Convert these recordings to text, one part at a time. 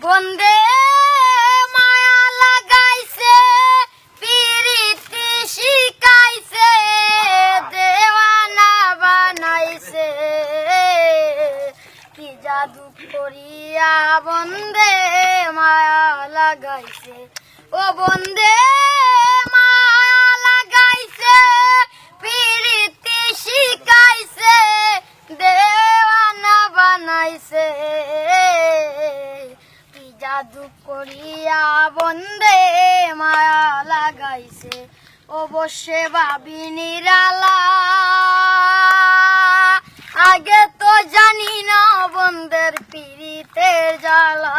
বন্দে মায়া লাগাইছে পিরিতি শিখাইছে দেওয়ানা বানাইছে কি জাদু করিয়া বন্দে মায়া লাগাইছে ও বন্দে মায়া লাগাইছে পিরিতি শিখাইছে দেওয়ানা বানাইছে জাদু করিয়া বন্দে মায়া লাগাইছে অবশ্যই ভাবি নিরালা আগে তো জানি না বন্দের পিরিতের জ্বালা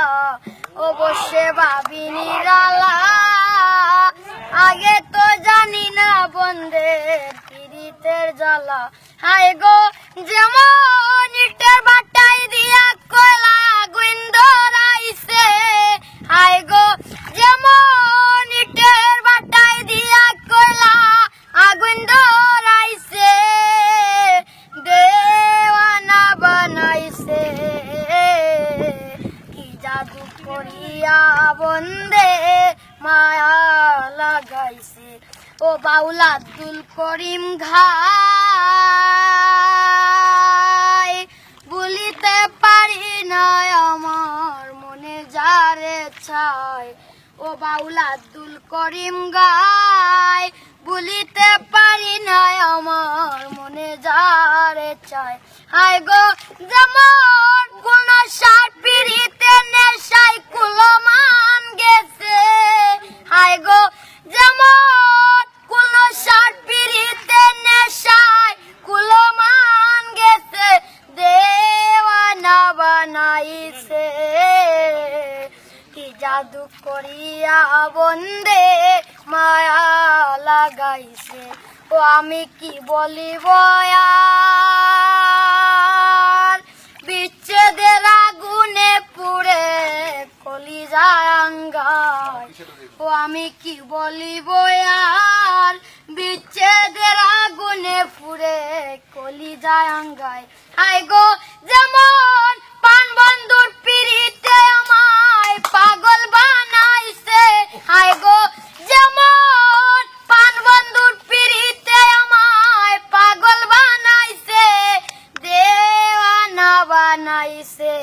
অবশ্যই ভাবি নিরালা আগে তো জানি না বন্দের পিরিতের জ্বালা হায় গো যেমন ইটের বাটাই দিয়া কয়লা আগুন ধরাইছে হায় গো যেমন ইটের বাটাই দিয়া কয়লা আগুন ধরাইছে দেওয়ানা বানাইছে কি জাদু করিয়া বন্দে মায়া লাগাইছে ও বাউল আব্দুল করিম ঘাই বলিতে পারি না আমার মনে যারে চায় ও বাউল আব্দুল করিম গায় বলিতে পারি না আমার মনে যারে চায় হায় গো যেমন কোন সার পিড়িতে নেশায় কুলমান গেছে হায় গো যেমন কোন সার পিড়িতে নেশায় কুলমান গেছে দেওয়ানা বানাইছে কি জাদু করিয়া বন্দে মায়া লাগাইছে ও আমি কি বলিব আর বিচ্ছেদের আগুনে পুড়ে কলিজা আঙ্গায় ও আমি কি বলিব আর বিচ্ছেদের আগুনে পুড়ে কলিজা আঙ্গায় হায় গো যেমন পান বন্ধুর পিড়িতে আমায় পাগল বানাইছে হায় গো যেমন পান বন্ধুর পিড়িতে আমায় পাগল বানাইছে দেওয়ানা বানাইছে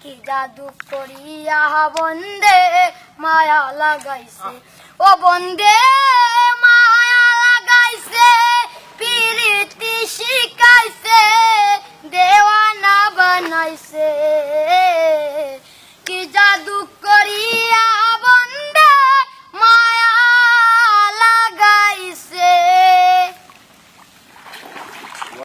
কি জাদু করিয়া বন্দে মায়া লাগাইছে ও বন্দে মায়া লাগাইছে পিরিতি শিখাইছে দেওয়ানা বানাইছে